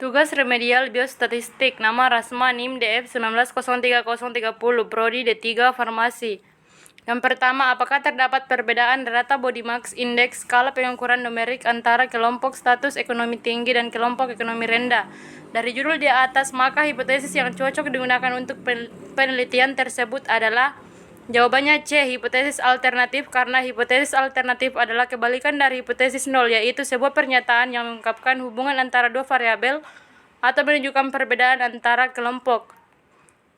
Tugas remedial biostatistik, nama Rasma NIM DF 19033030, Prodi D3 Farmasi. Yang pertama, apakah terdapat perbedaan data body mass index skala pengukuran numerik antara kelompok status ekonomi tinggi dan kelompok ekonomi rendah? Dari judul di atas, maka hipotesis yang cocok digunakan untuk penelitian tersebut adalah jawabannya C, hipotesis alternatif, karena hipotesis alternatif adalah kebalikan dari hipotesis nol, yaitu sebuah pernyataan yang mengungkapkan hubungan antara dua variabel atau menunjukkan perbedaan antara kelompok.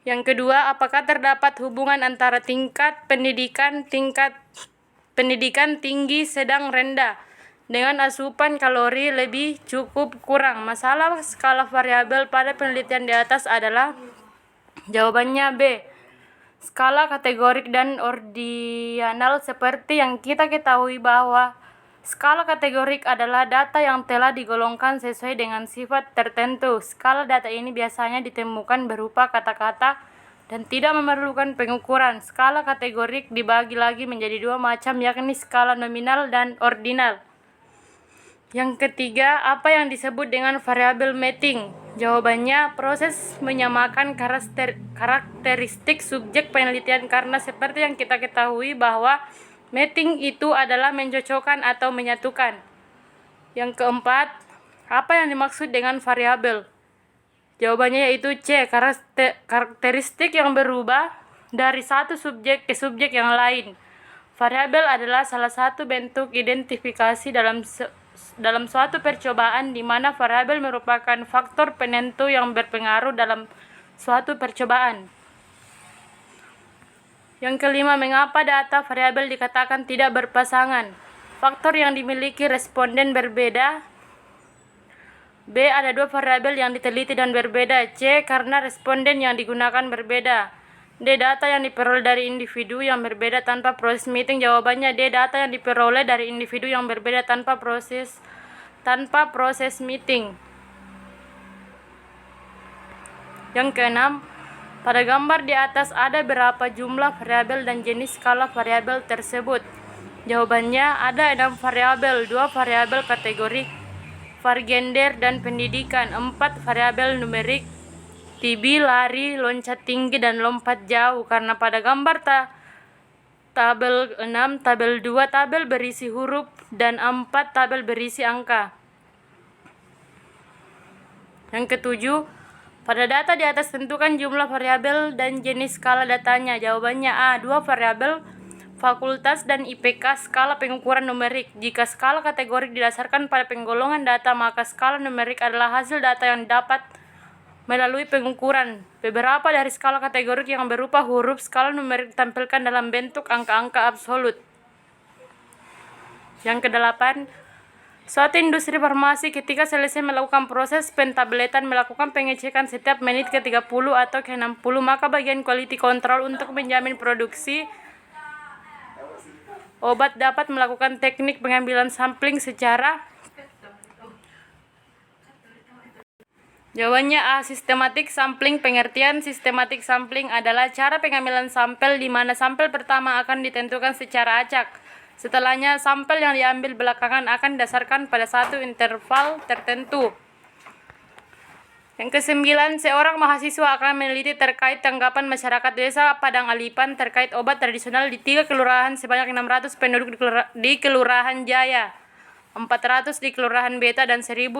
Yang kedua, apakah terdapat hubungan antara tingkat pendidikan tinggi, sedang, rendah dengan asupan kalori lebih, cukup, kurang? Masalah skala variabel pada penelitian di atas adalah jawabannya B, skala kategorik dan ordinal. Seperti yang kita ketahui bahwa skala kategorik adalah data yang telah digolongkan sesuai dengan sifat tertentu. Skala data ini biasanya ditemukan berupa kata-kata dan tidak memerlukan pengukuran. Skala kategorik dibagi lagi menjadi dua macam, yakni skala nominal dan ordinal. Yang ketiga, apa yang disebut dengan variabel mating? Jawabannya, proses menyamakan karakteristik subjek penelitian, karena seperti yang kita ketahui bahwa mating itu adalah mencocokkan atau menyatukan. Yang keempat, apa yang dimaksud dengan variabel? Jawabannya yaitu C, karakteristik yang berubah dari satu subjek ke subjek yang lain. Variabel adalah salah satu bentuk identifikasi dalam suatu percobaan di mana variabel merupakan faktor penentu yang berpengaruh dalam suatu percobaan. Yang kelima, mengapa data variabel dikatakan tidak berpasangan? Faktor yang dimiliki responden berbeda. B, ada dua variabel yang diteliti dan berbeda. C, karena responden yang digunakan berbeda. D, data yang diperoleh dari individu yang berbeda tanpa proses mating. Jawabannya D, data yang diperoleh dari individu yang berbeda tanpa proses mating. Yang keenam, pada gambar di atas ada berapa jumlah variabel dan jenis skala variabel tersebut? Jawabannya ada 6 variabel, 2 variabel kategorik, vargender dan pendidikan, 4 variabel numerik, TB, lari, loncat tinggi, dan lompat jauh. Karena pada gambar tabel 6, tabel 2 tabel berisi huruf, dan 4 tabel berisi angka. Yang ketujuh, pada data di atas tentukan jumlah variabel dan jenis skala datanya. Jawabannya A, 2 variabel, fakultas dan IPK, skala pengukuran numerik. Jika skala kategorik didasarkan pada penggolongan data, maka skala numerik adalah hasil data yang dapat melalui pengukuran. Beberapa dari skala kategorik yang berupa huruf skala numerik ditampilkan dalam bentuk angka-angka absolut. Yang kedelapan, suatu industri farmasi ketika selesai melakukan proses pentabletan melakukan pengecekan setiap menit ke 30 atau ke 60, maka bagian quality control untuk menjamin produksi obat dapat melakukan teknik pengambilan sampling secara. Jawabannya A, systematic sampling. Pengertian systematic sampling adalah cara pengambilan sampel di mana sampel pertama akan ditentukan secara acak. Setelahnya, sampel yang diambil belakangan akan didasarkan pada satu interval tertentu. Yang kesembilan, seorang mahasiswa akan meneliti terkait tanggapan masyarakat desa Padang Alipan terkait obat tradisional di 3 kelurahan sebanyak 600 penduduk di Kelurahan Jaya, 400 di Kelurahan Beta, dan 1000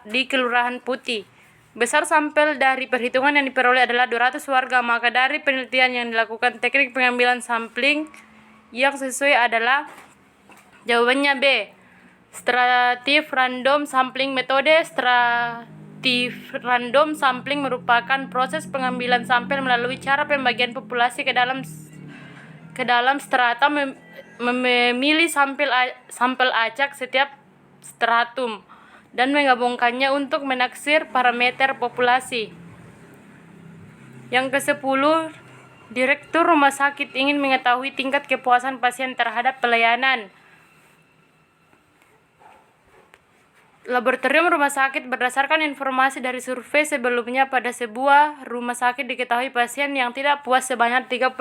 di Kelurahan Putih. Besar sampel dari perhitungan yang diperoleh adalah 200 warga, maka dari penelitian yang dilakukan teknik pengambilan sampling yang sesuai adalah jawabannya B, stratif random sampling. Metode stratif random sampling merupakan proses pengambilan sampel melalui cara pembagian populasi ke dalam strata, memilih sampel acak setiap stratum dan menggabungkannya untuk menaksir parameter populasi. Yang ke-10, Direktur rumah sakit ingin mengetahui tingkat kepuasan pasien terhadap pelayanan laboratorium rumah sakit. Berdasarkan informasi dari survei sebelumnya, pada sebuah rumah sakit diketahui pasien yang tidak puas sebanyak 35%.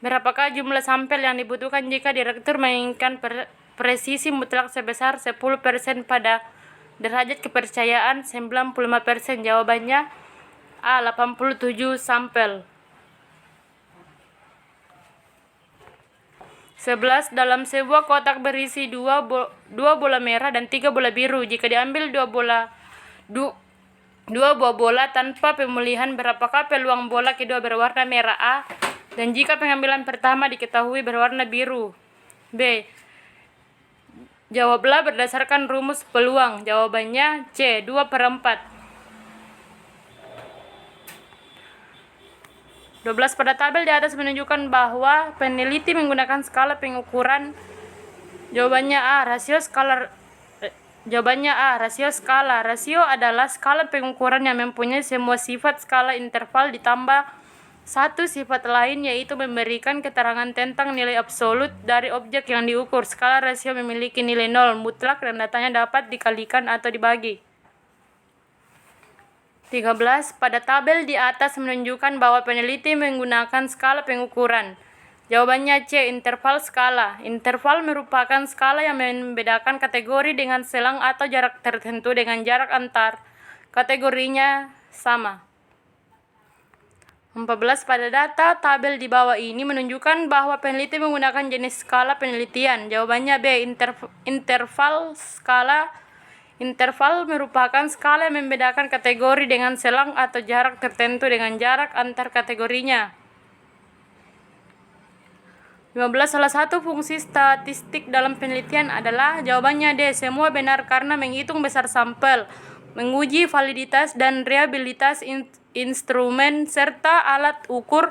Berapakah jumlah sampel yang dibutuhkan jika direktur menginginkan presisi mutlak sebesar 10% pada Derajat kepercayaan 95%. Jawabannya A. 87 sampel. 11. Dalam sebuah kotak berisi dua bola merah dan 3 bola biru. Jika diambil dua buah bola tanpa pemulihan, berapakah peluang bola kedua berwarna merah? A. Dan jika pengambilan pertama diketahui berwarna biru. B. Jawablah berdasarkan rumus peluang. Jawabannya C. 2/4. 12. Pada tabel di atas menunjukkan bahwa peneliti menggunakan skala pengukuran. Jawabannya A. Rasio skala. Rasio adalah skala pengukuran yang mempunyai semua sifat skala interval ditambah satu sifat lain, yaitu memberikan keterangan tentang nilai absolut dari objek yang diukur. Skala rasio memiliki nilai 0 mutlak dan datanya dapat dikalikan atau dibagi. 13. Pada tabel di atas menunjukkan bahwa peneliti menggunakan skala pengukuran. Jawabannya C. Interval skala. Interval merupakan skala yang membedakan kategori dengan selang atau jarak tertentu dengan jarak antar kategorinya sama. 14. Pada data tabel di bawah ini menunjukkan bahwa peneliti menggunakan jenis skala penelitian. Jawabannya B. Interval skala. Interval merupakan skala yang membedakan kategori dengan selang atau jarak tertentu dengan jarak antar kategorinya. 15. Salah satu fungsi statistik dalam penelitian adalah. Jawabannya D. Semua benar karena menghitung besar sampel, menguji validitas dan reliabilitas instrumen serta alat ukur,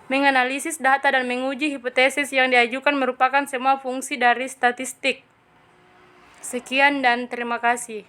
menganalisis data dan menguji hipotesis yang diajukan merupakan semua fungsi dari statistik. Sekian dan terima kasih.